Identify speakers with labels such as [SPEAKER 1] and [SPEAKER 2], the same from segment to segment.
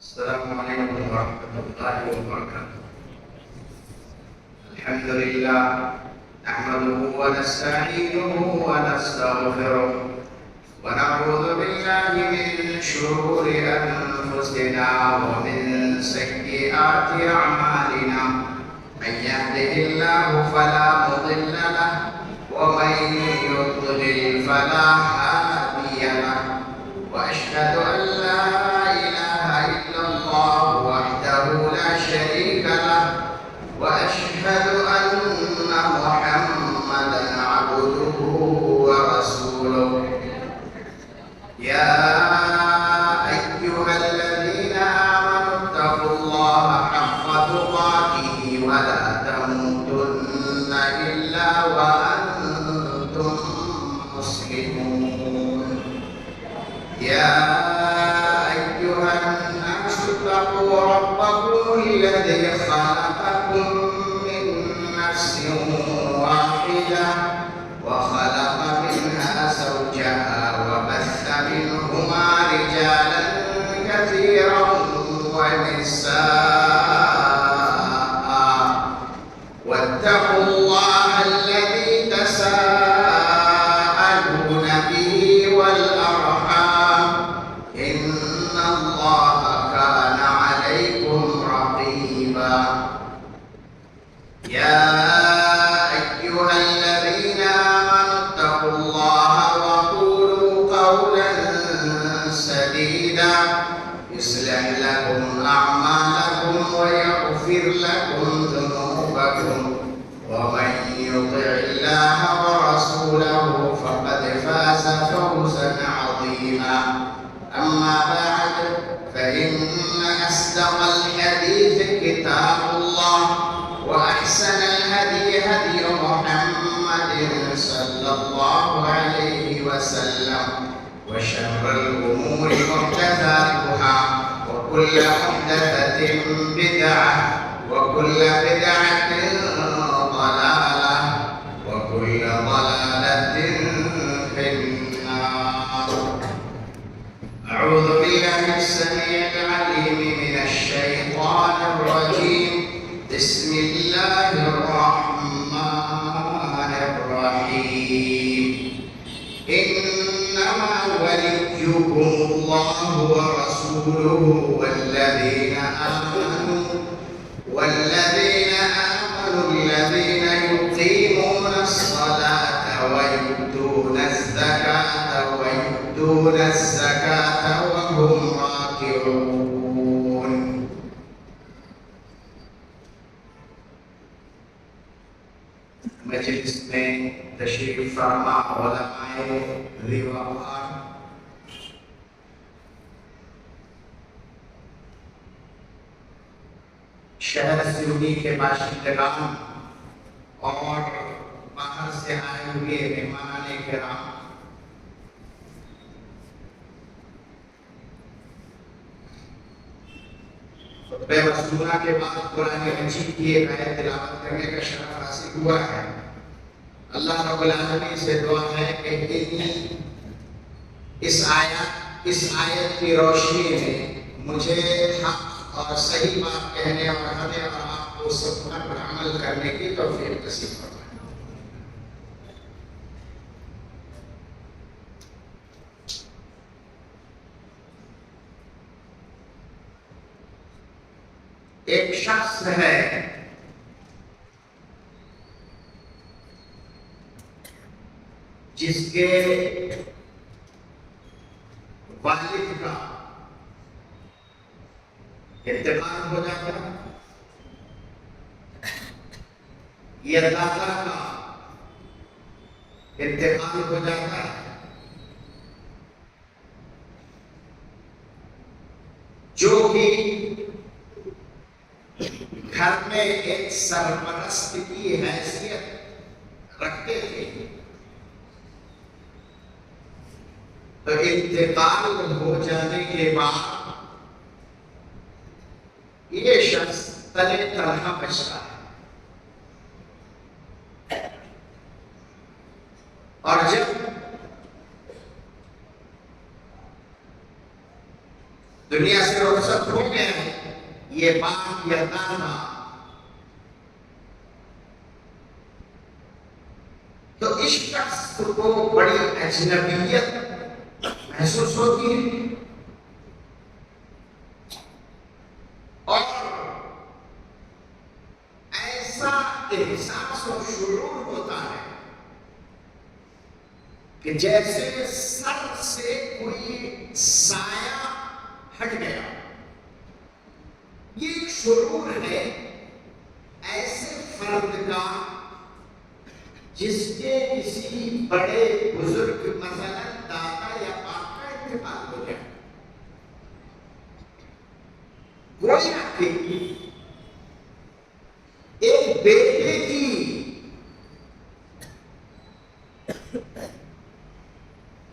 [SPEAKER 1] السلام عليكم ورحمة الله وبركاته. الحمد لله نحمده ونستعينه ونستغفره ونعوذ بالله من شرور أنفسنا ومن سيئات أعمالنا. من يهده الله فلا مضل له ومن يضلل فلا هادي له. وأشهد أن لا إله إلا الله وحده لا شريك له وأشهد أن محمدا عبده ورسوله. يا أيها الذين آمنوا اتقوا الله حق تقاته ولا تموتن إلا وأنتم مسلمون. يا أيها الناس اتقوا ربكم الذي خلقكم من نفس واحدة وخلق منها زوجها وبث منهما رجالا كثيرا ونساء. واتقوا الله الذي تساءلون به والأرحام إن الله كان عليكم رقيبا. يا أيها الذين آمنوا اتقوا الله وقولوا قولا سديدا يصلح لكم أعمالكم ويغفر لكم ذنوبكم ومن يطع الله ورسوله فقد فاز فوزا عظيما. أما بعد فإن أصدق الحديث كتاب الله وأحسن الهدي هدي محمد صلى الله عليه وسلم وشر الأمور محدثاتها وكل محدثة بدعة وكل بدعة ضلالة وكل ضلالة في النار. أعوذ بالله السميع العليم من الشيطان الرجيم. بسم الله الرحمن الرحيم. إنما وليكم الله ورسوله والذين آمنوا الذين يقيمون الصلاة ويؤتون الزكاة وهم راكعون. مجلس میں تشریف فرما علماء ریواوار شہر سیونی کے باشندگان اور باہر سے آئے ہوئے مہمان کرام، خطبہ مسنونہ کے بعد قرآن مجید کی ایک آیت تلاوت کرنے کا شرف حاصل ہوا ہے۔ اللہ رب العالمین سے دعا ہے کہ اس آیت کی روشنی میں مجھے حق اور صحیح بات کہنے اور ہمیں اور آپ کو سب پر عمل کرنے کی توفیق نصیب فرمائے۔ ایک شخص ہے جس کے والد کا انتقال ہو جاتا ہے یا دادا کا انتقال ہو جاتا ہے، جو کہ گھر میں ایک سرپرست کی حیثیت رکھتے تھے، تو انتقال ہو جانے کے بعد یہ شخص تلے تنہا بچتا ہے، اور جب دنیا سے رخصت ہو گیا ہے یہ باپ یا دادا، تو اس شخص کو بڑی اجنبیت محسوس ہوتی ہے اور ایسا احساس و شعور ہوتا ہے کہ جیسے سر سے کوئی سایہ ہٹ گیا. یہ ایک شعور ہے ایسے فرد کا جس کے کسی بڑے بزرگ مثلا دادا یا باپ کا انتقال ہو گیا. گویا کہ ایک بیٹے کی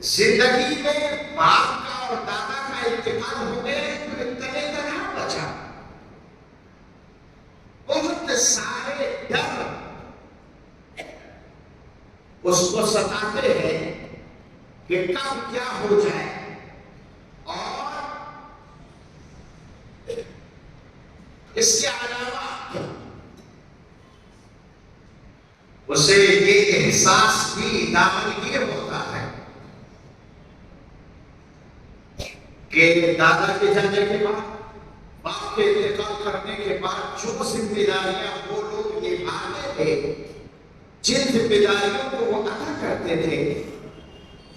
[SPEAKER 1] زندگی میں باپ کا اور دادا کا انتقال ہو گیا تو اتنے طرح بچا. بہت سارے ڈر اس کو ستاتے ہیں کہ کب کیا ہو جائے، اور اس کے علاوہ اسے یہ احساس بھی دامنگیر ہوتا ہے کہ دادا کے جانے کے بعد، باپ کے انتقال کرنے کے بعد جو ذمہ داریاں وہ لوگ نبھاتے تھے، جن ذمہ داریوں کو وہ ادا کرتے تھے،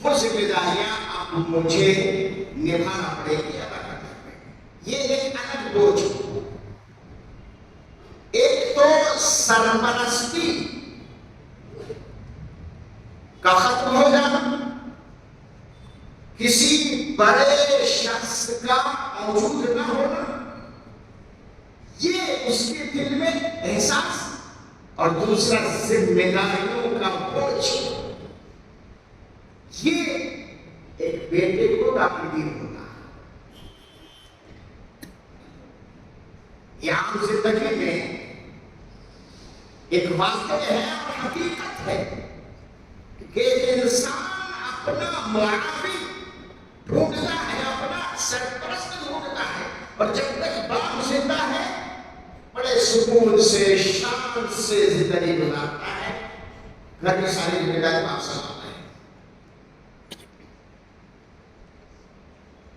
[SPEAKER 1] وہ ذمہ داریاں اب مجھے نبھانا پڑے گی، ادا کرنا پڑے گی. یہ ایک الگ بوجھ. ایک تو سرپرستی کا ختم ہو جانا، کسی بڑے شخص کا موجود نہ ہونا، یہ اس کے دل میں احساس، اور دوسرا ذمہ داریوں کا بوجھ. یہ ایک بیٹے کو دامنگیر ہوتا ہے. یہ عام زندگی میں ایک واقعہ ہے اور حقیقت ہے کہ انسان اپنا معافی ڈھونڈتا ہے، اپنا سرپرست ڈھونڈتا ہے، اور جب تک باپ زندہ ہے بڑے سکون سے شان سے زندگی گزارتا ہے. گھر کی ساری ذمہ داری باپ سنبھالتا ہے،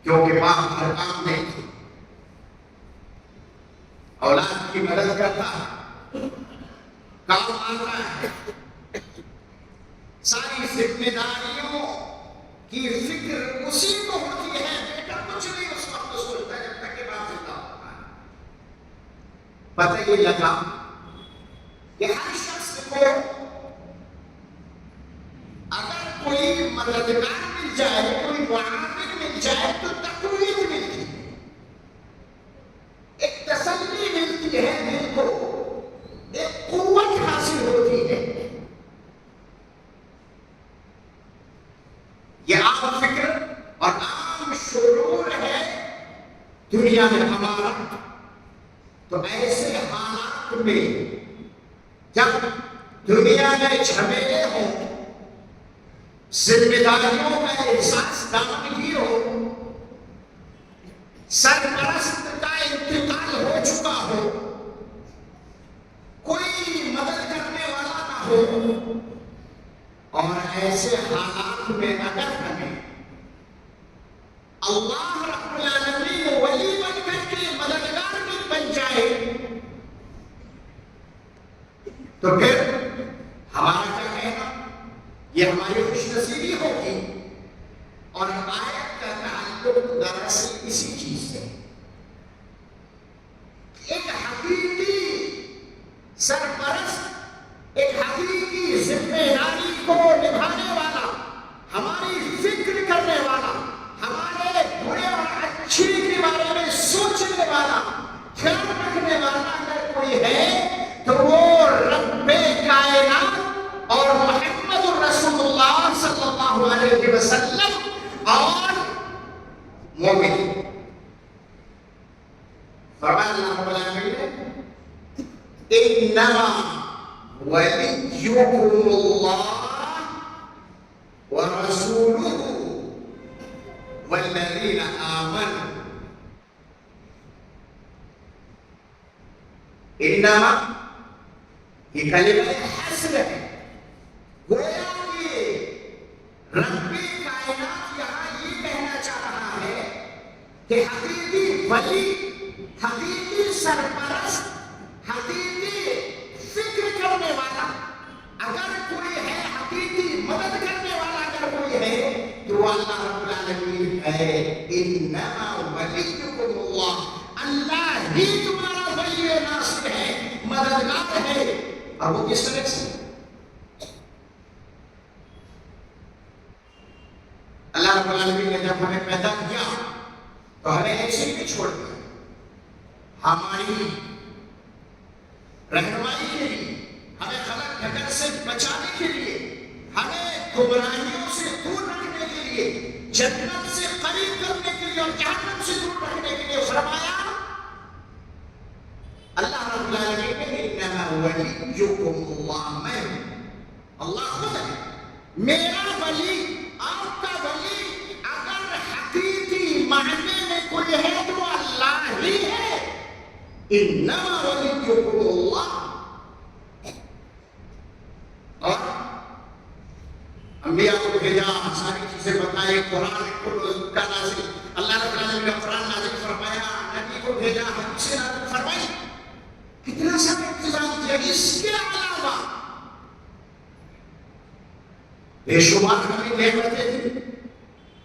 [SPEAKER 1] کیونکہ باپ ہر کام میں اولاد کی مدد کرتا ہے، کام آتا ہے. ساری ذمہ داریوں کی فکر اسی کو ہوتی ہے. بیٹا کچھ نہیں اس وقت سوچتا ہے جب تک کہ باپ زندہ ہوتا ہے. پتہ یہ لگا کہ ہر شخص کو اگر کوئی مددگار مل جائے، کوئی معاون مل جائے تو تقویت ملتی ہے، ایک تسلی ملتی ہے دل کو، ایک قوت حاصل ہوتی ہے. یہ عام فکر اور عام شعور ہے دنیا میں ہمارا. تو ایسے حالات میں جب دنیا میں جھمیلے ہوں، ذمہ داریوں کا احساس دامنگیر ہو، سرپرست کا انتقال ہو چکا ہو، کوئی مدد کرنے والا نہ ہو، اور ایسے حالات میں اگر ہمیں اللہ رب العالمین ولی بن کر کے مددگار بھی بن جائے تو پھر ہمارا کیا کہنا، یہ ہماری خوش نصیبی ہوگی. اور آیت کا تعلق دراصل اسی چیز سے، ایک حقیقی سرپرست، ایک حقیقی ذمہ داری کو نبھانے والا، ہماری فکر کرنے والا، ہمارے برے اور اچھے کے بارے میں سوچنے والا، خیال رکھنے والا اگر کوئی ہے تو وہ رب کائنات اور محمد رسول اللہ صلی اللہ علیہ وسلم اور مومن. فرمایا اللہ رب العالمین نے انما ولیکم اللہ ورسولہ والذین آمنوا. انما یہ کلمہ حسر ہے، گویا کہ رب کائنات یہاں یہ کہنا چاہ رہا ہے کہ حقیقی ولی، حقیقی سرپرست، حقیقی فکر کرنے والا اگر کوئی ہے، حقیقی مدد کرنے والا اگر کوئی ہے تو وہ اللہ رب العالمین ہے۔ انما ولیکم اللہ، اللہ ہی تمہارا ولی و ناصر ہے، مددگار ہے۔ اور وہ کس طرح سے؟ اللہ رب العالمین نے جب ہمیں پیدا کیا تو ہمیں ایسے ہی چھوڑ دیا، ہماری رہنمائی کے لیے، ہمیں غلط ڈگر سے بچانے کے لیے، ہمیں گمراہیوں سے دور رکھنے کے لیے، جنت سے قریب کرنے کے لیے اور جہنم سے دور رکھنے کے لیے فرمایا اللہ رب العالمین نے انما ولیکم اللہ، میں اللہ خود ہے میرا ولی، آپ کا ولی اگر حقیقی معنی میں کوئی ہے تو اللہ ہی ہے۔ انما ولیکم اللہ، اور انبیاء کو بھیجا، ساری چیزیں بتائیں، قرآن کا نازل، اللہ رب العالمین نے قرآن نازل فرمایا، نبی کو بھیجا، حدیث نازل فرمائی، کتنا سب انتظام کیا۔ اس کے علاوہ بے شمار ہمیں نعمتیں دی،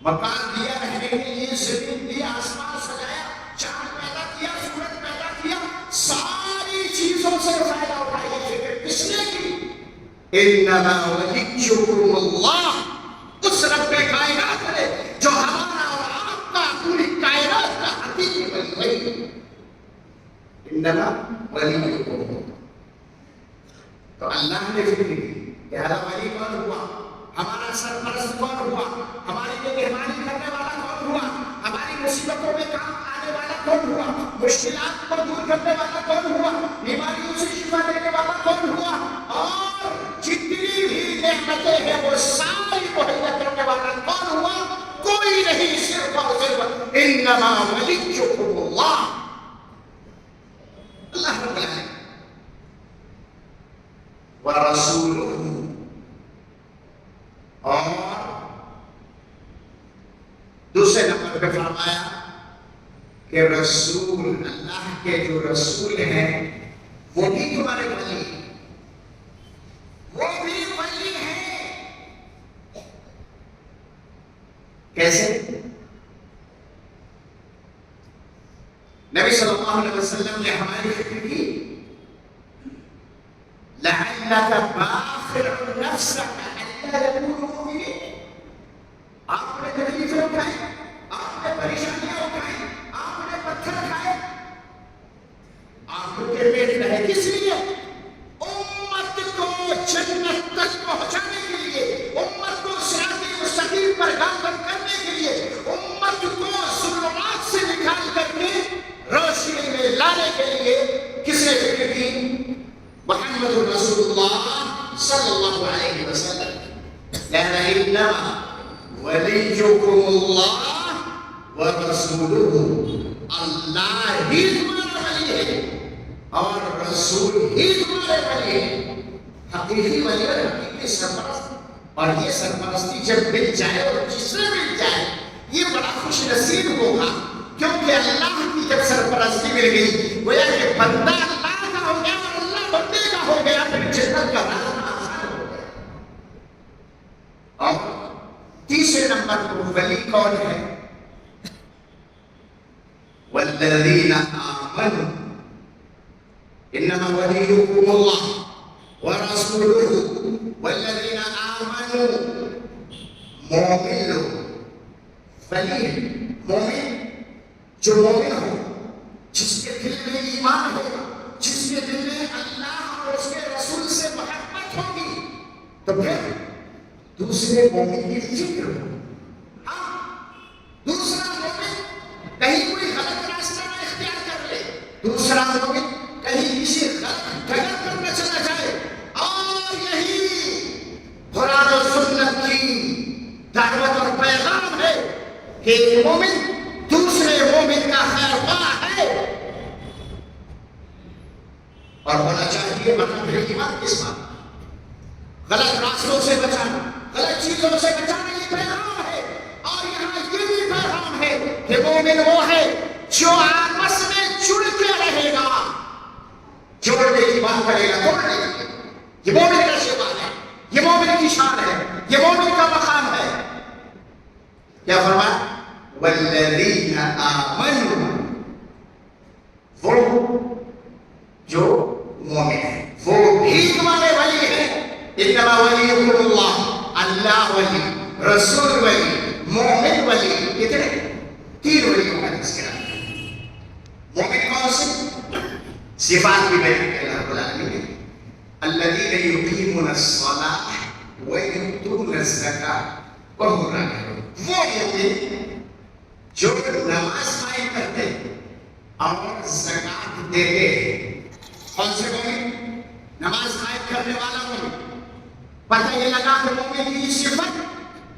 [SPEAKER 1] مکان دیا رہنے کے لیے، زمین دیا، آسمان سجایا، چاند پیدا کیا، سورج پیدا کیا، ساری چیزوں سے فائدہ اٹھائیے، فکر کس نے کی؟ انما ولیکم اللہ، اس رب کائنات ہے جو ہمارا اور آپ کا، پوری کائنات کا حقیقی ولی ہے۔ انما ولیکم اللہ، تو اللہ نے فکر کی کہ ہمارا ولی کون ہوا، ہمارا سرپرست کون ہوا، ہماری مہربانی کرنے والا کون ہوا، ہماری مصیبتوں میں کام آنے والا کون ہوا، مشکلات کو دور کرنے والا کون ہوا، بیماریوں سے شفا دینے والا کون ہوا، اور جتنی بھی نعمتیں ہیں وہ ساری مہیا کرنے والا کون ہوا؟ کوئی نہیں، صرف اور صرف انما ولیکم اللہ، اللہ رب العالمین ورسولہ، اور دوسرے نمبر پہ فرمایا کہ رسول، اللہ کے جو رسول ہیں وہ بھی تمہارے ولی ہیں، وہ بھی ولی ہیں۔ کیسے؟ نبی صلی اللہ علیہ وسلم نے ہماری فکر کی، لعلک باخع نفسک الا یکونوا مؤمنین، آپ نے تکلیفیں اٹھائی، آپ نے پریشانیاں اٹھائی، آپ نے پتھر کھائے، آپ کے پیٹ رہے، کس لیے؟ امت کو جنت تک پہنچانے کے لیے، امت کو صراط مستقیم پر گامزن کرنے کے لیے، امت کو ظلمات سے نکال کر کے روشنی میں لانے کے لیے کس نے فکر کی؟ محمد رسول اللہ صلی اللہ علیہ وسلم۔ انما ولیکم اللہ ورسولہ، اللہ ہی تمہارا ولی ہے اور رسول ہی تمہارے ولی ہے، حقیقی ولی اور حقیقی سرپرست۔ اور یہ سرپرستی جب مل جائے اور جس سے مل جائے یہ بڑا خوش نصیب ہوگا، کیونکہ اللہ کی جب سرپرستی مل گئی گویا کہ بندہ اللہ کا ہو گیا اور اللہ بندے کا ہو گیا، پھر جنت کا راستہ آسان ہو گیا۔ اور تیسرے نمبر پر ولی کون ہے؟ والذین آمنوا، انما ولیکم اللہ ورسولہ والذین آمنوا، مومن لوگ، ولی مومن جو مومن ہو، جس کے دل میں ایمان ہوگا، جس کے دل میں اللہ اور اس کے رسول سے محبت ہوگی، تو پھر دوسرے مومن کی فکر ہو۔ دوسرا مومن کہیں کوئی غلط راستہ نہ اختیار کر لے، دوسرا مومن کہیں کسی غلط ڈگر پر نہ چلا جائے، اور یہی قرآن و سنت کی دعوت اور پیغام ہے کہ ایک مومن دوسرے مومن کا خیر خواہ ہے۔ اور ہونا چاہیے، ورنہ پھر ایمان کس بات؟ غلط راستوں سے بچانا، غلط چیزوں سے بچانا یہ پیغام ہے. اور یہاں یہ بھی پیغام ہے کہ مومن وہ ہے جو آپس میں جڑ کے رہے گا، جوڑنے کی بات کرے گا، توڑنے کی. یہ مومن کا شعار ہے، یہ مومن کی شان ہے، یہ مومن کا مقام ہے. کیا فرمایا؟ والذین آمنوا، وہ جو مومن ہیں وہ بھی تمہارے ولی ہیں. انما ولیکم اللہ، اللہ ولی، رسول ولی، مومن ولی. کتنے؟ تین ولیوں کا تذکرہ. مومن کون سے؟ صفات بھی بیان کی اللہ رب العالمین نے. الذین یقیمون الصلاۃ ویؤتون الزکاۃ وهم راکعون. وہ مومن جو نماز قائم کرتے اور زکات دیتے. کون سے مومن؟ نماز قائم کرنے والا مومن. پتہ یہ لگا کہ مومن کی صفت،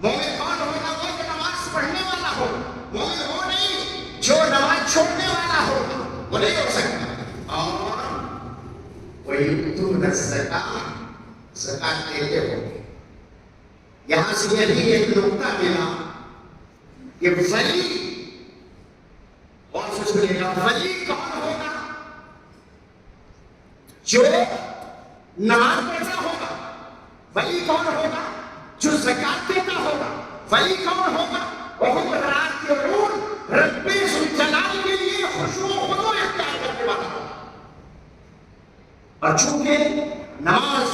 [SPEAKER 1] مومن کون ہوگا؟ وہ جو نماز پڑھنے والا ہو. مومن وہ نہیں جو نماز چھوڑنے والا ہو، وہ نہیں ہو سکتا. اور وَيُؤْتُونَ الزَّكَاةَ، زکات دیتے ہوں. یہاں سے یہ بھی ایک نقطہ ملا کہ ولی، اور سنیے گا، ولی کون ہوگا؟ جو نماز پڑھتا ہوگا. ولی کون ہوگا؟ جو زکات دیتا ہوگا. ولی کون ہوگا؟ وہم راکعون، رب ذوالجلال کے لیے خشوع و خضوع اختیار کرنے والا ہوگا. اور چونکہ نماز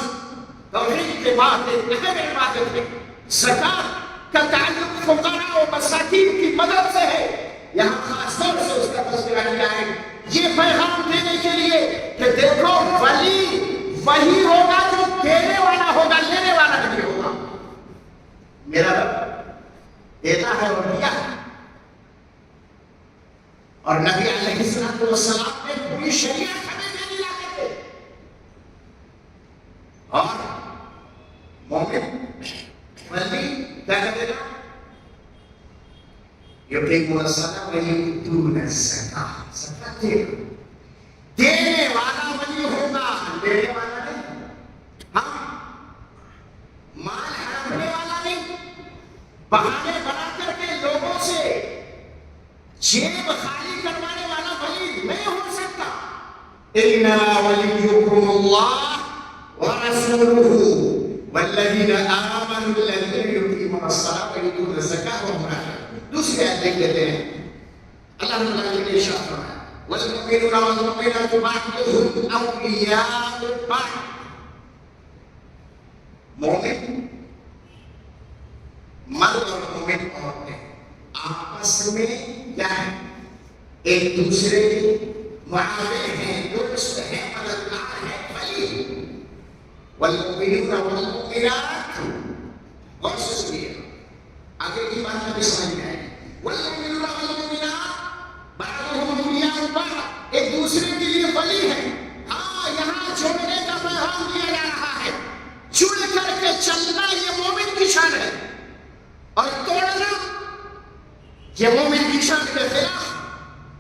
[SPEAKER 1] توحید کے بعد ایک اہم عبادت ہے، زکات کا تعلق فقراء و مساکین کی مدد سے ہے. یہاں خاص طور سے اس کا تذکرہ کیا ہے یہ پیغام دینے کے لیے کہ دیکھو ولی وہی ہوگا جو دینے والا ہوگا، لینے والا نہیں ہوگا. میرا رب دیتا ہے اور دیا ہے. اور نبی علیہ السلام نے پوری شریعت ہمیں دینے لاتے تھے. اور مومن ولی کیا کرے گا؟ یقیمون الصلاۃ ویؤتون الزکاۃ، زکات دے گا. دینے والا ولی ہوگا، لینے والا نہیں. ہاں، مال ہڑپنے والا نہیں، بہانے بنا کر کے لوگوں سے جیب خالی کروانے والا ولی نہیں ہو سکتا. انما ولیکم اللہ ورسولہ والذین آمنوا الذین یقیمون الصلاۃ ویؤتون الزکاۃ وهم راکعون. دوسری آیت دیکھ لیتے ہیں. اللہ رب العالمین نے ارشاد فرمایا والمؤمنون والمؤمنات بعضهم اولیاء بعض. مومن مرد اور مومن عورتیں آپس میں کیا ہے؟ ایک دوسرے کے معاون ہیں، دوست ہیں، مددگار ہیں، ولی. والمؤمنون والمؤمنات، غور سے سنیے آگے کی بات ہمیں سمجھ میں آئے. والمؤمنون والمؤمنات بعضهم اولیاء بعض، ایک دوسرے کے لیے ولی ہے. ہاں، یہاں جوڑنے کا پیغام دیا جا رہا ہے. جڑ کر کے چلنا یہ مومن کی شان ہے، اور توڑنا یہ مومن کی شان کے خلاف.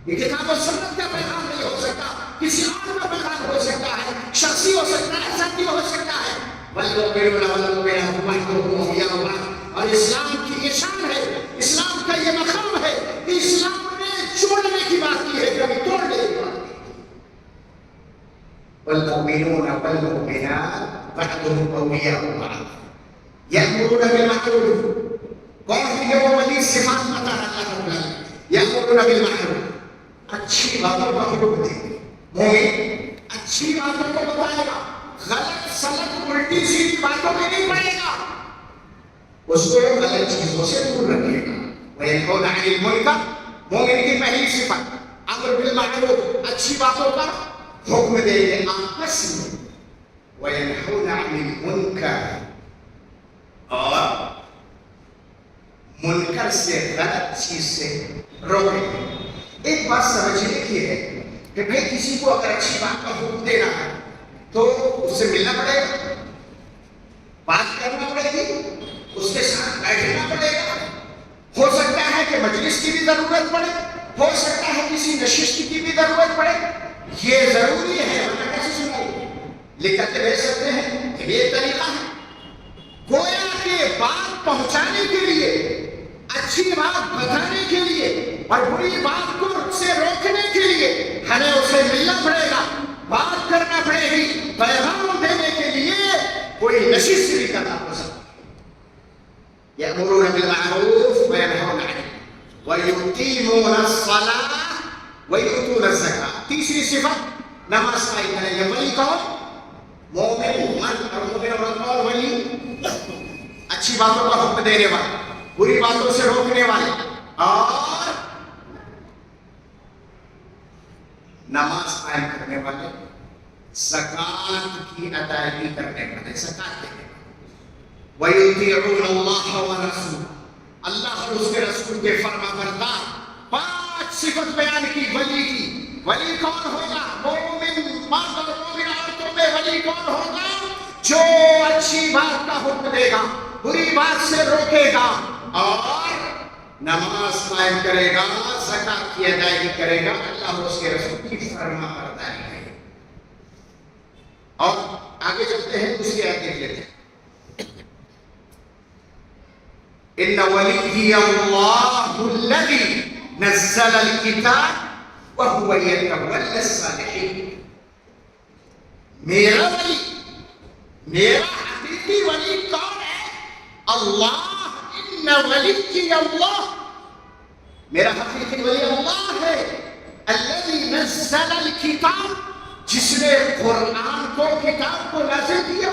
[SPEAKER 1] یہ کتاب و سنت کا پیغام نہیں ہو سکتا، کسی اور کا پیغام ہو سکتا ہے، شخصی ہو سکتا ہے، ذاتی ہو سکتا ہے. والمؤمنون والمؤمنات بعضهم اولیاء بعض. اور اسلام کی یہ شان ہے، اسلام کا یہ مقام ہے کہ اسلام نے جوڑنے کی بات کی ہے، کبھی توڑنے کی بات کی. والمؤمنون والمؤمنات بعضهم اولیاء بعض یأمرون بالمعروف. کون ہے وہ ولی؟ صفات بتا رہا ہے. یأمرون بالمعروف، اچھی باتوں کا حکم دے. مومن اچھی باتوں کو بتائے گا، غلط سلط الٹی سیدھی باتوں میں نہیں پڑے گا، اس کو غلط چیزوں سے دور رکھے گا. وَيَنْهَوْنَ عَنِ الْمُنْكَرِ، مومن کی پہلی صفت امر بالمعروف، اچھی باتوں کا حکم دے گے آپس میں. وَيَنْهَوْنَ عَنِ الْمُنْكَرِ، اور منکر سے، غلط چیز سے روکے. ایک بات سمجھنے کی ہے کہ بھئی کسی کو اگر اچھی بات کا حکم دینا ہے تو اس سے ملنا پڑے گا، بات کرنا پڑے گی، اس کے ساتھ بیٹھنا پڑے گا. ہو سکتا ہے کہ مجلس کی بھی ضرورت پڑے، ہو سکتا ہے کسی نشست کی بھی ضرورت پڑے. یہ ضروری ہے، ورنہ کیسے سنائے؟ لکھ کے بھیج سکتے ہیں کہ یہ طریقہ ہے گویا کہ بات پہنچانے کے لیے، اچھی بات بتانے کے لیے اور بری بات کو سے روکنے کے لیے ہمیں اسے ملنا پڑے گا، بات کرنا پڑے گی، پیغام دینے کے لیے کوئی نشست بھی کرنا پڑ سکتا ہے۔ یأمرون بالمعروف وینہون عن المنکر ویقیمون الصلاۃ ویؤتون الزکاۃ۔ تیسری صفت نماز قائم کریں گے۔ ولی کون؟ مومن مرد اور مومن عورت اور ولی اچھی باتوں کا حکم دینے والے، بری باتوں سے روکنے والے اور نماز قائم کرنے والے، زکات کی ادائیگی کرنے والے، زکات دینے والے۔ وَيُطِيعُونَ اللَّهَ وَرَسُولَهُ، اللہ اور اس کے رسول کے فرما بردار۔ 5 صفت بیان کی ولی کی۔ ولی کون ہوگا؟ مومن مرد اور مومن عورتوں میں ولی کون ہوگا؟ جو اچھی بات کا حکم دے گا، بری بات سے روکے گا اور نماز قائم کرے گا، زکات کی ادائیگی کرے گا، اللہ اور اس کے رسول کی فرما برداری کرے گا۔ اور آگے چلتے ہیں، دوسری آیت دیکھ لیتے ہیں۔ ان ولی اللہ الذی نزل الکتاب وهو یتولی الصالحین۔ میرا ولی، میرا حقیقی ولی کون ہے؟ اللہ۔ ان ولی اللہ، میرا حقیقی ولی اللہ ہے۔ الذی نزل الکتاب، جس نے قرآن کو، کتاب کو نازل کیا۔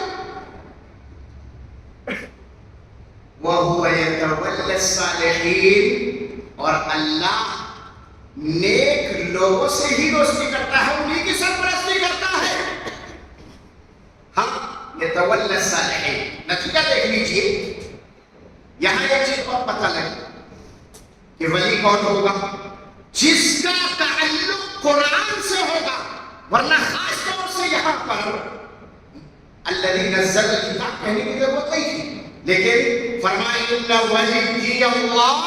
[SPEAKER 1] وَهُوَ يَتَوَلَّى الصَّالِحِينَ، اور اللہ نیک لوگوں سے ہی دوستی کرتا ہے، انہیں کی سرپرستی کرتا ہے۔ ہم يَتَوَلَّى الصَّالِحِينَ، نتیجہ دیکھ لیجئے، یہاں ایک چیز اور پتہ لگے کہ ولی کون ہوگا؟ جس کا تعلق قرآن سے ہوگا، ورنہ خاص طور سے یہاں پر الذی نزل الکتاب کہنے کی ضرورت نہیں تھی، لیکن فرمائے ان ولی اللہ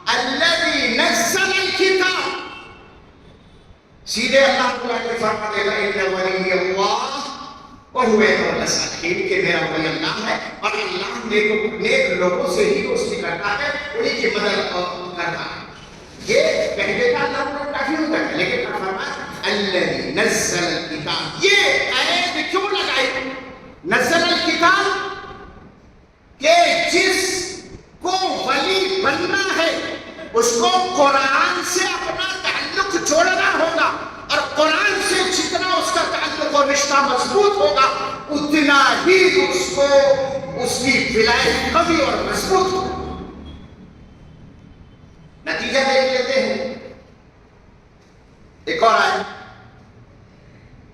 [SPEAKER 1] الذی نزل الکتاب، سیدھے اللہ تعالیٰ نے فرما دے گا ان ولی اللہ وہو یتولی الصالحین، کہ میرا ولی اللہ ہے اور اللہ نیک لوگوں سے ہی دوستی کرتا ہے، انہیں کی مدد کرتا ہے۔ یہ کہنے کا اللہ کو کافی ہوتا ہے، لیکن فرمایا الذی نزل الکتاب۔ یہ آیت کیوں لگائی؟ نزل الکتاب کہ جس کو ولی بننا ہے اس کو قرآن سے اپنا تعلق جوڑنا ہوگا، اور قرآن سے جتنا اس کا تعلق اور رشتہ مضبوط ہوگا اتنا ہی اس کو اس کی ولایت قوی اور مضبوط ہوگا۔ نتیجہ دیکھ لیتے ہیں، ایک اور آیت،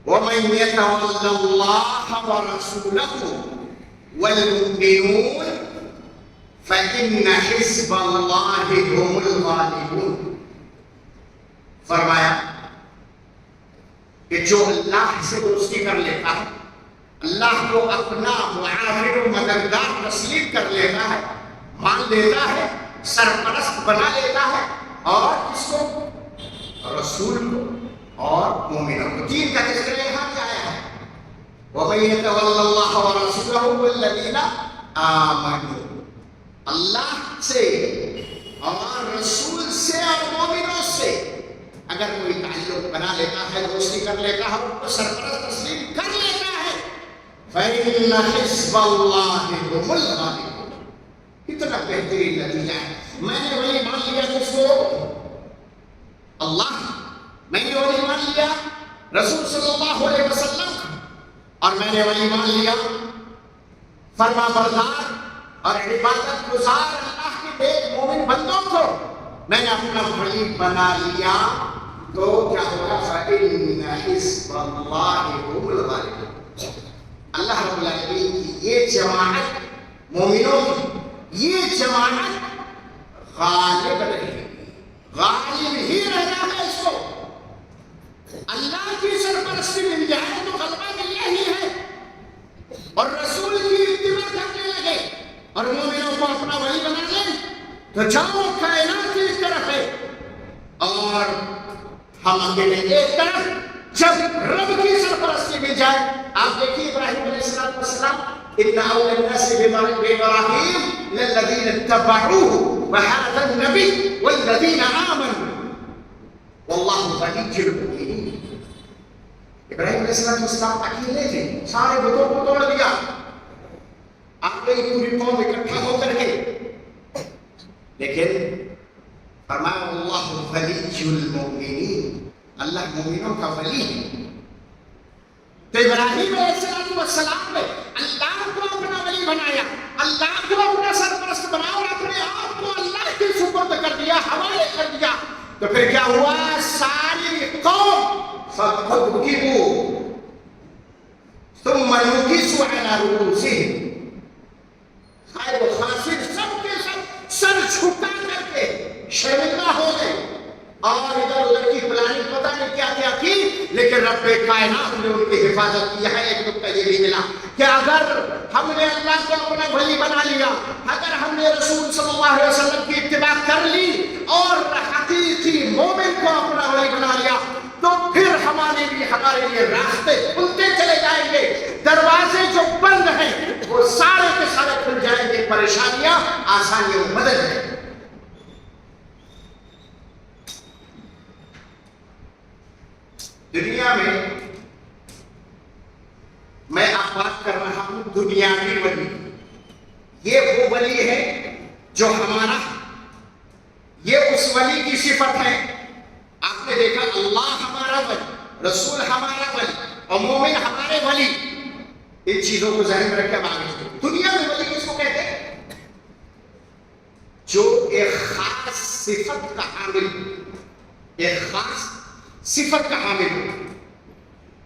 [SPEAKER 1] وَمَن يَتَوَلَّ اللَّهَ وَرَسُولَهُ والمؤمنون فإن حزب اللہ هم الغالبون۔ فرمایا کہ جو اللہ سے دوستی کر لیتا ہے، اللہ کو اپنا معاون و مددگار تسلیم کر لیتا ہے، مان لیتا ہے، سرپرست بنا لیتا ہے، اور کس کو؟ رسول کو اور مومنوں کو۔ دین کا تذکرہ یہاں بھی آیا ہے، وَمَن يَتَوَلَّ اللَّهَ وَرَسُولَهُ وَالَّذِينَ آمَنُوا، اللہ سے اور رسول سے اور مومنوں سے اگر کوئی تعلق بنا لیتا ہے، دوستی کر لیتا ہے، ان کو سرپرست تسلیم کر لیتا ہے، فَإِنَّ حِزْبَ اللَّهِ هُمُ الْغَالِبُونَ۔ کتنا بہترین نتیجہ ہے۔ میں نے ولی مان لیا کس کو؟ اللہ۔ میں نے ولی مان لیا رسول صلی اللہ علیہ وسلم، اور میں نے ولی مان لیا فرما بردار اور عبادت گزار اللہ کے نیک مومن بندوں کو، میں نے اپنا ولی بنا لیا، تو کیا ہوگا؟ فَإِنَّ حِزْبَ اللَّهِ هُمُ الْغَالِبُونَ۔ اللہ رب العالمین کی یہ جماعت، مومنوں کی یہ جماعت غالب رہے گی، غالب ہی رہنا ہے۔ اس کو اللہ کی سرپرستی مل جائے تو غلبہ ملنا ہی ہے، اور رسول کی اتباع کرنے لگے اور مومنوں کو اپنا ولی بنا لیں، تو جاؤ کائنات ایک طرف ہے اور ہم اکیلے ایک طرف۔ جب رب کی سرپرستی مل مل جائے. آپ دیکھیے ابراہیم علیہ السلام ان اول الناس بابراہیم للذین اتبعوه وهذا النبی والذین آمنوا واللہ ولی المؤمنین. ابراہیم علیہ السلام اکیلے تھے, سارے بتوں کو توڑ دیا, آپ گئی پوری قوم اکٹھا ہو کر کے, لیکن فرمایا اللہ ولی المؤمنین, اللہ مومنوں کا ولی ہے. تو ابراہیم علیہ السلام نے اللہ کو اپنا ولی بنایا, اللہ کو اپنا سرپرست بنا اور اپنے آپ کو اللہ کے سپرد کر دیا, حوالے کر دیا. تو پھر کیا ہوا, ساری قوم فَكُبْكِبُوا ثُمَّ نُكِسُوا عَلَى رُؤُوسِهِمْ, خیر و خاسر سب کے سب سر چھٹا کر کے شرمندہ ہو گئے, اور ادھر ادھر کی پلاننگ پتہ نہیں کیا کیا کی, لیکن رب کائنات نے ان کی حفاظت کی ہے. ایک نقطہ یہ بھی ملا کہ اگر ہم نے اللہ کو اپنا ولی بنا لیا, اگر ہم نے رسول صلی اللہ علیہ وسلم کی اتباع کر لی اور حقیقی مومن کو اپنا ولی بنا لیا, تو پھر ہمارے لیے راستے کھلتے چلے جائیں گے, دروازے جو بند ہیں وہ سارے کے سارے کھل جائیں گے, پریشانیاں آسانیوں میں بدل جائیں گے. دنیا میں آپ بات کر رہا ہوں دنیاوی ولی, یہ وہ ولی ہے جو ہمارا, یہ اس ولی کی صفت ہے. آپ نے دیکھا اللہ ہمارا ولی, رسول ہمارا ولی اور مومن ہمارے ولی, ان چیزوں کو ذہن میں رکھ کے آگے چلیں. دنیا میں ولی کس کو کہتے ہیں؟ جو ایک خاص صفت کا حامل, ایک خاص صفت کا حامل,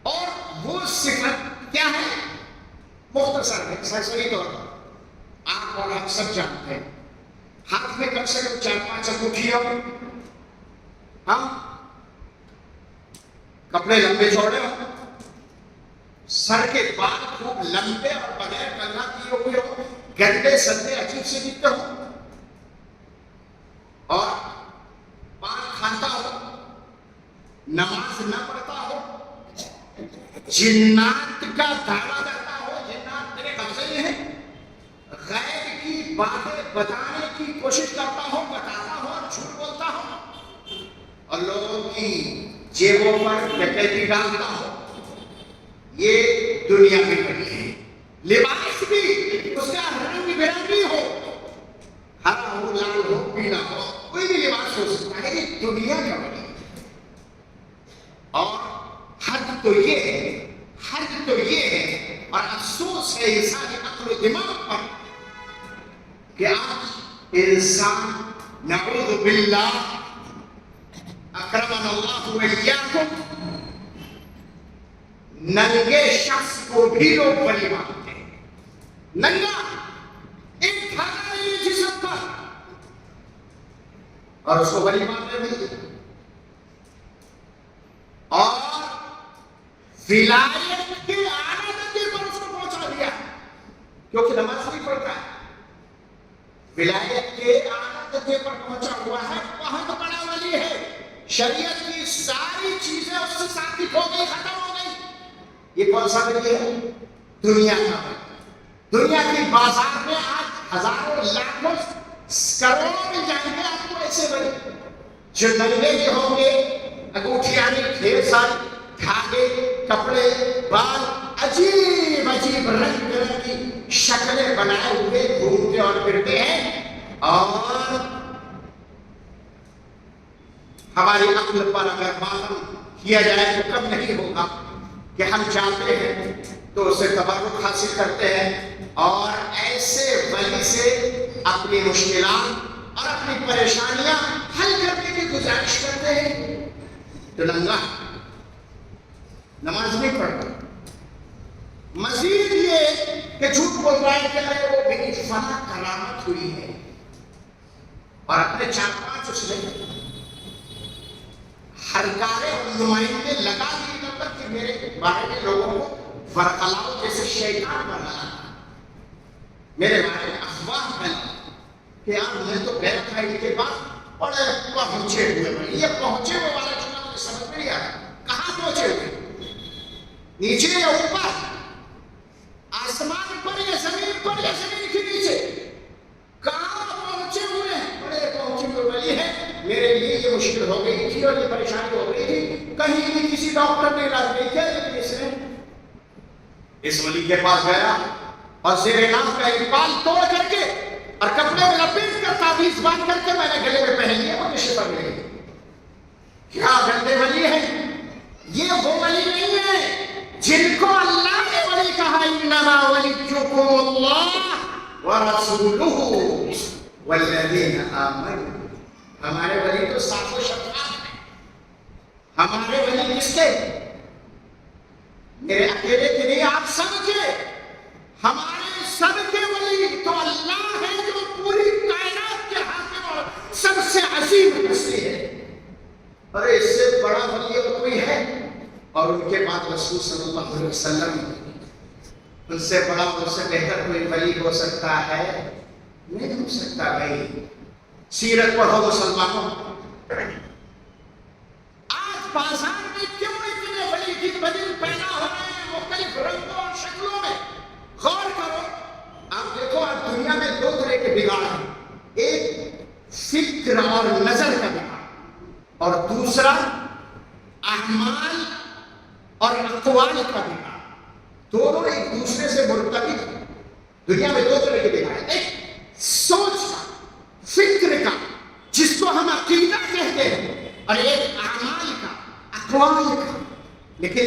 [SPEAKER 1] اور وہ صفت کیا ہے؟ مختصر ہے, صحیح طور پر آپ اور ہم سب جانتے ہیں, ہاتھ میں کم سے کم 4-5 انگوٹھیاں, ہم کپڑے لمبے چوڑے ہوں, سر کے بال خوب لمبے اور بغیر کنگھا کیے ہوئے ہوں, گندے سندے عجیب سے دکھتے ہوں, اور پان کھاتا ہو, نماز نہ پڑھتا ہو, جنات کا دعویٰ کرتا ہو, جنات تیرے قبضے میں ہیں, غیب کی باتیں بتانے کی کوشش کرتا ہو, بتاتا ہو اور جھوٹ بولتا ہو, اور لوگوں کی جیبوں پر ڈکیتی ڈالتا ہو, یہ دنیا میں بڑی ہے. لباس بھی اس کا رنگ برنگی ہو, ہرا ہو, لال ہو, پیلا ہو, کوئی بھی لباس ہو سکتا ہے, یہ دنیا کا بڑی ہے. اور حد تو یہ ہے, حد تو یہ ہے, اور افسوس ہے انسانی عقل و دماغ پر کہ آج انسان نعوذ باللہ اکرمنا اللہ وإیاکم, ننگے شخص کو بھی لوگ ولی مانتے ہیں. ننگا, ایک دھاگا نہیں ہے جسم پر, اور اس کو ولی مانتے نہیں. اور ولایت کے اعلیٰ درجے پر اس کو پہنچا دیا, کیونکہ نماز نہیں پڑھتا ہے. ولایت کے اعلیٰ درجے پر پہنچا ہوا ہے, بہت بڑا ولی ہے, شریعت کی ساری چیزیں اس سے ثابت ہو گئی, ختم ہو گئی. یہ کون سا ولی ہے؟ دنیا کا ولی. دنیا کی بازار میں آج ہزاروں, لاکھوں, کروڑوں مل جائیں گے آپ کو ایسے ولی, جو ننگے بھی ہوں گے, انگوٹھیاں ڈھیر ساری, دھاگے, کپڑے, بال عجیب عجیب رنگ برنگ کی شکلیں بنائے ہوئے گھومتے اور پھرتے ہیں. اور ہماری عقل پر اگر ماتم کیا جائے تو کم نہیں ہوگا کہ ہم جاتے ہیں تو اسے تبرک حاصل کرتے ہیں, اور ایسے ولی سے اپنی مشکلات اور اپنی پریشانیاں حل کرنے کی گزارش کرتے ہیں. تو ننگا, نماز نہیں پڑھتا, مزید یہ کہ جھوٹ بول رہا ہے کہ وہ میری فلاں کرامت ہوئی ہے, اور اپنے 4-5 اس نے ہرکارے اور نمائندے لگا دی نمبر کہ میرے بارے میں لوگوں کو ورقلاؤ جیسے شیطان بنا, میرے بارے میں افواہ بنا کہ یار میں تو غیر خائی کے بعد بڑے پہنچے ہوئے, یہ پہنچے ہوئے والا چنا مجھے سمجھ میں نہیں آیا, کہاں پہنچے ہوئے؟ نیچے یا اوپر، آسمان پر یا زمین پر یا زمین کے نیچے، کہاں پہنچے ہوئے ہیں؟ بڑے پہنچے ہوئے ولی ہیں. میرے لیے یہ مشکل ہو گئی تھی اور یہ پریشانی ہو گئی تھی، کہیں بھی کسی ڈاکٹر نے علاج نہیں کیا، لیکن اس نے اس ولی کے پاس گیا اور زیر ناف کا ایک بال توڑ کر کے اور کپڑے میں لپیٹ کر تعویذ باندھ کر کے میں نے گلے میں پہن لیا، مجھے شفا مل گئی. کیا گندے ولی ہیں! یہ وہ ولی نہیں ہے جن کو اللہ نے ولی کہا، انما ولیکم اللہ ورسولہ والذین آمنوا. ہمارے ولی تو صاف و شفاف ہیں. ہمارے ولی کس کے؟ میرے اکیلے کے نہیں، آپ سب کے. ہمارے سب کے ولی تو اللہ ہے جو پوری کائنات کے حاکم اور سب سے عظیم ہستی ہے. اور اس سے بڑا ولی اور کوئی ہے؟ اور ان کے بعد رسول صلی اللہ علیہ وسلم، ان سے بڑا اور سے بہتر کوئی ولی ہو سکتا ہے؟ نہیں ہو سکتا. بھائی سیرت پڑھو مسلمانوں. آج بازار میں کیوں اتنے ولی دن بدن پیدا ہو رہے ہیں مختلف رنگوں اور شکلوں میں؟ غور کرو. آپ دیکھو آج دنیا میں دو طرح کے بگاڑ ہیں، ایک فکر اور نظر کا بگاڑ، اور دوسرا اعمال اور اقوال کا بگاڑ. دونوں ایک دوسرے سے مرتبط ہیں. دنیا میں دو طرح کے بگاڑ ہیں، ایک سوچ کا، فکر کا جس کو ہم عقیدہ کہتے ہیں، اور ایک اعمال کا، اقوال کا. لیکن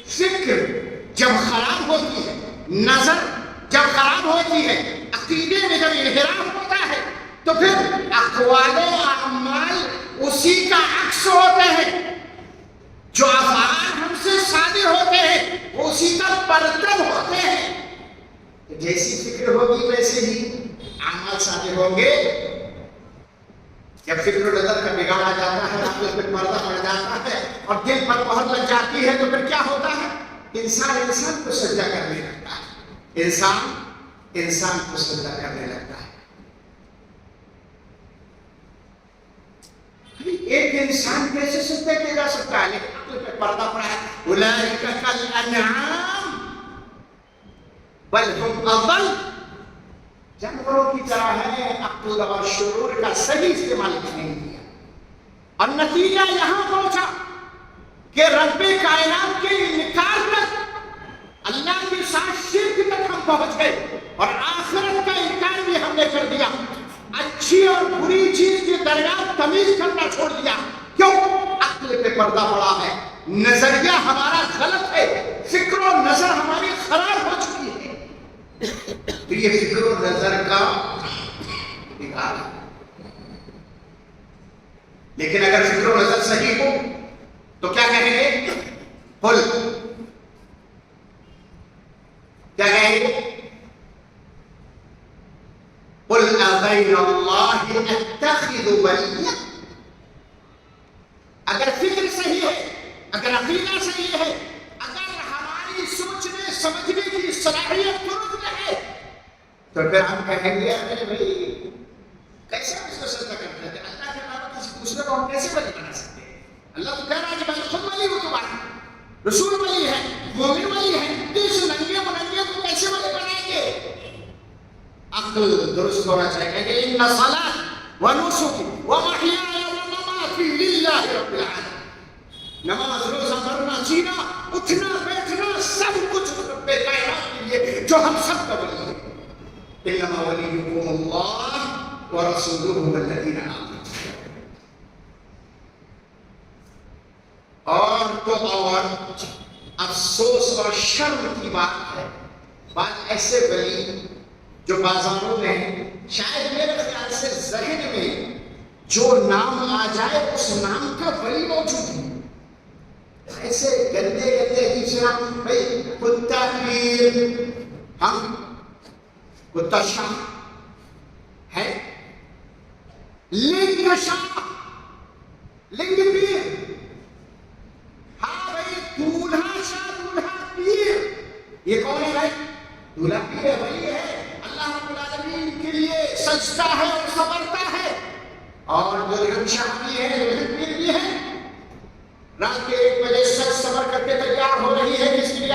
[SPEAKER 1] فکر جب خراب ہوتی ہے، نظر جب خراب ہوتی ہے، عقیدے میں جب انحراف ہوتا ہے، تو پھر اقوال و اعمال اسی کا عکس ہوتے ہیں. جو افعال ہم سے صادر ہوتے ہیں وہ اسی کا پرتب ہوتے ہیں. جیسی فکر ہوگی ویسے ہی اعمال صادر ہوں گے. جب فکر و نظر کا بگاڑ آ جاتا ہے، آپ پہ پردہ پڑ جاتا ہے اور دل پر مہر لگ جاتی ہے، تو پھر کیا ہوتا ہے؟ انسان کو سجدہ کرنے لگتا ہے. انسان کو سجدہ کرنے لگتا ہے. ایک انسان کیسے سجدہ کیا جا سکتا ہے؟ لیکن عقل پہ پردہ پڑا ہے. اولئک کالانعام بل ہم اضل. جانوروں کی طرح ہے، عقل اور شعور کا صحیح استعمال نہیں کیا، اور نتیجہ یہاں پہنچا کہ رب کائنات کے انکار تک، اللہ کے ساتھ شرک تک ہم پہنچ گئے، اور آخرت کا انکار بھی ہم نے کر دیا. اچھی اور بری چیز کی درمیان تمیز کرنا چھوڑ دیا. کیوں؟ عقل پہ پردہ پڑا ہے، نظریہ ہمارا غلط ہے، فکر و نظر ہماری خراب ہو چکی ہے. تو یہ فکر و نظر کا بگاڑ ہے. لیکن اگر فکر و نظر صحیح ہو تو کیا کہیں گے؟ قل، کیا کہیں گے؟ قل اغیر اللہ اتخذ ولیا. اگر فکر صحیح ہے، اگر عقیدہ صحیح ہے، اگر ہماری سوچنے سمجھنے کی صلاحیت درست ہے، تو پھر ہم کہیں گے ارے بھائی کیسے ہم اس کو سجدہ کرتے ہیں؟ اللہ کے علاوہ کسی دوسرے کو ہم کیسے ولی بنا سکتے ہیں؟ اللہ تو کہہ رہا ہے کہ میں خود ولی ہوں تمہارا، رسول ولی ہے، مومن ولی ہے، تو اس ننگے مننگے کو کیسے ولی بنائیں گے؟ عقل درست ہونا چاہیے کہ ان صلاۃ و نسک و محیای و مماتی للہ رب العالمین. نماز، روزہ، مرنا، جینا، اٹھنا، بیٹھنا، سب کچھ رب کائنات کے لیے جو ہم سب کا ولی ہے. انما ولیکم اللہ ورسولہ والذین آمنوا. اور تو اور افسوس اور شرم کی بات ہے، بات ایسے ولی جو بازاروں میں شاید میرے خیال سے ذہن میں جو نام آ جائے اس نام کا ولی موجود ہے. ایسے گندے گندے عجیب سے نام، بھائی کتا پیر، ہم کتا شاہ ہے، لنگ شاہ، لنگ پیر، ہاں بھائی دولہا شاہ، دولہا پیر. یہ کون ہے بھائی؟ دولہا پیر ہے، ولی ہے، اللہ رب العالمین کے لیے سجدہ ہے اور صبرتا ہے. اور دلہن شاہ بھی ہے، دلہن پیر بھی ہے. رات کے 1 بجے سج صبر کر کے تیار ہو رہی ہے، کس کے لیے؟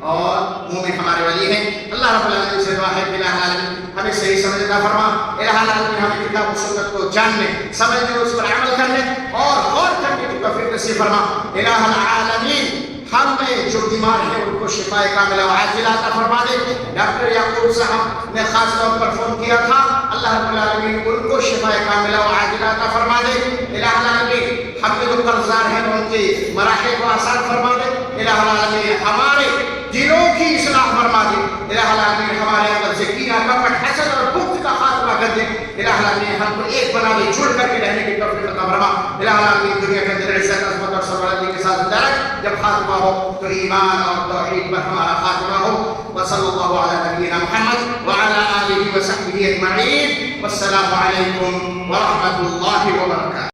[SPEAKER 1] اور مومن ہمارے ولی ہیں. اللہ رب العالمین سے دعا ہے کہ الہ العالمین ہمیں صحیح سمجھ عطا فرما. الہ العالمین ہمیں کتاب و سنت کو جاننے, سمجھنے, اس پر عمل کرنے اور غور کرنے کی توفیق نصیب فرما. الہ العالمین ہم میں جو بیمار ہیں ان کو شفا کاملہ و عاجلہ عطا فرما دے. ڈاکٹر یعقوب صاحب نے خاص طور پر فون کیا تھا, اللہ رب العالمین ان کو شفا کاملہ و عاجلہ عطا فرما دے. الہ العالمین ہم جو قرضدار ہیں ان کے مراحل کو آسان فرما دے. الہ العالمین ہمارے دلوں کی اصلاح فرما دے. الہ العالمین ہمارے اندر سے کینہ, کپٹ, حسد اور بغض کا خاتمہ کر دے. الہ العالمین ہم کو ایک بنا دے, جڑ کر کے رہنے کی توفیق عطا فرما. الہ العالمین دنیا کے اندر عزت, عظمت اور سربلندی کے ساتھ زندہ رکھ. جب خاتمہ ہو تو ایمان اور توحید پر ہمارا خاتمہ ہو. وصلی اللہ علی نبینا محمد وعلی آلہ وصحبہ اجمعین. والسلام علیکم ورحمۃ اللہ وبرکاتہ.